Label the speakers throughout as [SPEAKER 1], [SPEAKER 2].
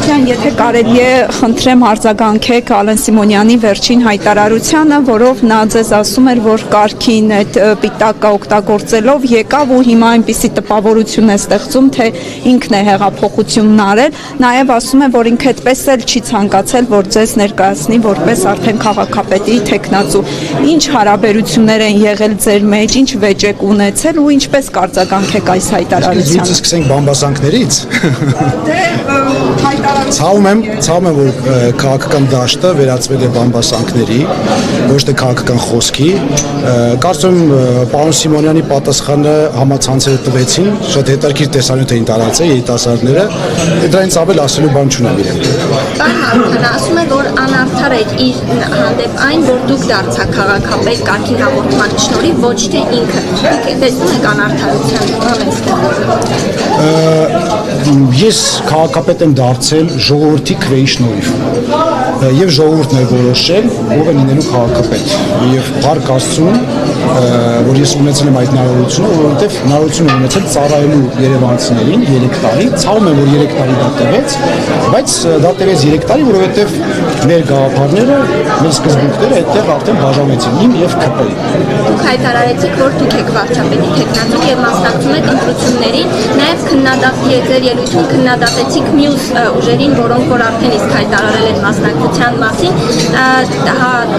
[SPEAKER 1] Սարգսյան, եթե կարելի է խնդրեմ արձագանքեք Ալեն Սիմոնյանի վերջին հայտարարությանը, որով նա ձեզ ասում էր, որ կարգին այդ պիտակը օգտագործելով եկավ ու հիմա այնպիսի տպավորություն է ստեղծում, թե ինքն է հեղափոխությունն արել, նաև ասում է, որ ինքը այդպես էլ չի ցանկացել, որ ձեզ ներկայացնի որպես արդեն քաղաքապետի թեկնածու։ Ինչ հարաբերություններ են եղել ձեր մեջ, ինչ վեճ եք ունեցել ու ինչպես կարձագանքեք այս հայտարարությանը։
[SPEAKER 2] Սկսենք բամբասանքներից։ Ցավում եմ, որ քաղաքական դաշտը վերածվել է բամբասանքների, ոչ թե քաղաքական խոսքի։ Կարծում եմ պարոն Սիմոնյանի պատասխանը համացանցերը տվեցին, շատ հետաքրքիր տեսանյութ էին տարածել երիտասարդները, դրանից ավել ասելու բան չունեմ իրեն։
[SPEAKER 3] Պարոն Հարությունյանը ասում է, որ անարդար էր իր հանդեպ այն, որ դուք դարձաք քաղաքապետ կարգին հաղորդման շնորհիվ, ոչ թե ինքը։ Դուք տեսնում եք անարդարության
[SPEAKER 2] Ես քաղաքապետ եմ դարձել ժողովրդի քվեի շնորհիվ եւ ժողովուրդն է որոշել ով է լինելու քաղաքապետ եւ Փառք Աստծուն որ ես ունեցել եմ այդ հնարավորությունը որովհետեւ հնարավորություն եմ ունեցել ծառայելու երևանցիներին 3 տարի ցավում եմ որ 3 տարի դա տևեց բայց դա տևեց 3 տարի որովհետեւ մեր գաղափարները մեր սկզբունքները այդտեղ արդեն բաժանվեցին իմ եւ ԿՊ-ի
[SPEAKER 3] Դուք հայտարարեցիք որ դուք եք վարչապետի թեկնածու եւ մասնակցում եք ընտրություններին նաեւ քննադատի ձեր ելույթում քննադատեցիք մյուս ուժերին որոնք որ արդեն իսկ հայտարարել են մասնակցության մասին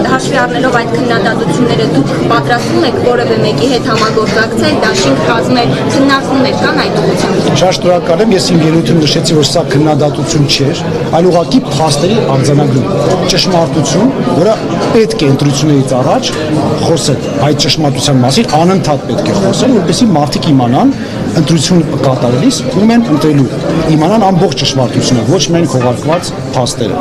[SPEAKER 3] հաշվի առնելով այդ քննադատությունները դուք պատրաստվում եք որևէ մեկի հետ համագործակցել դաշինք կազմել քննարկումներ կան այդ ուղղությամբ
[SPEAKER 2] Շատ շնորհակալ եմ ես իմ ելույթում նշեցի որ սա քննադատություն չէր այլ ուղղակի փաստերի արձանագրում ճշմարտություն որը պետք է ընտրություններից առաջ խոսել այդ ճշմարտության մասին անընդհատ պետք է խոսել որպեսզի մարդիկ իմանան ընտրություն կատարելիս ում են ընտրելու իմանան ամբողջ ճշմարտությունը ոչ միայն քողարկված փաստերը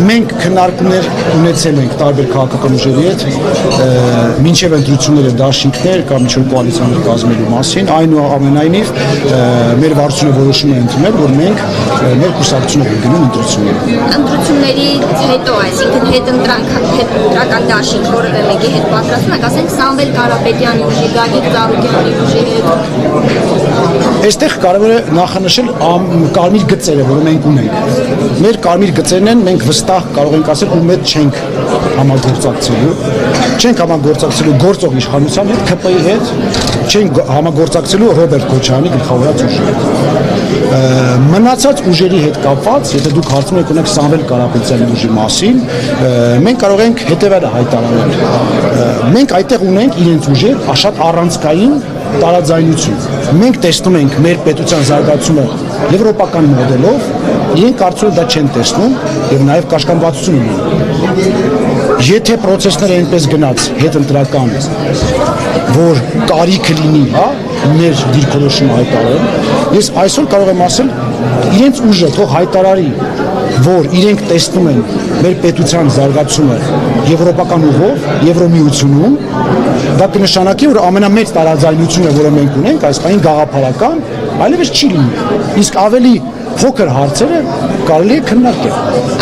[SPEAKER 2] Մենք քննարկումներ ունեցել ենք տարբեր քաղաքական ուժերի հետ մինչև ընտրությունները դաշինքներ կամ ինչ-որ կոալիցիաներ կազմելու մասին այնուամենայնիվ մեր վարչությունը որոշում է ընդունել որ մենք մեր կուսակցությունը գնում ընտրությունների հետո այսինքն հետընտրական դաշինք որևէ մեկի հետ պատրաստում եք ասենք Սամվել Կարապետյանի ուժի Գագիկ Ծառուկյանի ուժի հետ Այստեղ կարևոր է նախանշել կարմիր գծերը, որը մենք ունենք։ Մեր կարմիր գծերն են, մենք վստահ կարող ենք ասել, ում հետ չենք համագործակցելու։ Չենք համագործակցելու գործող իշխանության հետ, ԿՊ-ի հետ, չենք համագործակցելու Ռոբերտ Քոչարյանի գլխավորած ուժի հետ։ Մնացած ուժերի հետ կապված, եթե դուք հարցում եք ունեք Սամվել Կարապետյանի ուժի մասին, մենք կարող ենք հետևյալը հայտարարել։ Մենք այդտեղ ունենք իրենց ուժի հետ շատ առանցքային տարաձայնություն։ Մենք տեսնում ենք մեր պետության զարգացումը եվրոպական մոդելով, իրենք կարծում են դա չեն տեսնում եւ նաեւ կաշկանդվածություն ունեն։ Եթե process-ները այնպես գնաց հետընտրական, որ կարիքը լինի, հա, մեր դիրքորոշումը հայտարարել, ես այսօր կարող եմ ասել, իրենց ուժը թող հայտարարի, որ իրենք տեսնում են մեր պետության զարգացումը եվրոպական ուղով, Եվրոմիությունում, դա կնշանակի, որ ամենամեծ տարաձայնությունը, որը մենք ունենք, այս պահին գաղափարական, այլևս չի լինի։ Իսկ ավելի փոքր հարցերը կարելի է քննարկել։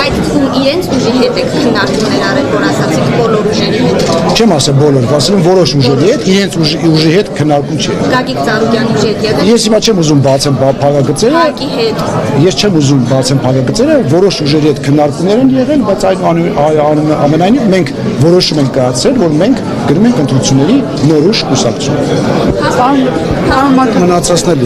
[SPEAKER 3] Այդ թվում իրենց ուժի հետ եք քննարկումներ արել, որ ասացիք բոլոր ուժերի հետ։
[SPEAKER 2] Չեմ ասել բոլոր, ասել եմ որոշ ուժերի հետ, իրենց ուժի հետ քննարկում չի։
[SPEAKER 3] Գագիկ Ծառուկյանի ուժի հետ եղել։
[SPEAKER 2] Ես հիմա չեմ ուզում բացեմ փակագծերը։
[SPEAKER 3] Հակի հետ։
[SPEAKER 2] Ես չեմ ուզում բացեմ փակագծերը, որոշ ուժերի հետ քննարկումներ են եղել, բայց ամենայնիվ մենք որոշում ենք կայացրել, որ մենք գնում ենք ընտրությունների նոր ուժ կուսակցություն։
[SPEAKER 1] Պարոն
[SPEAKER 2] մնացածն էլ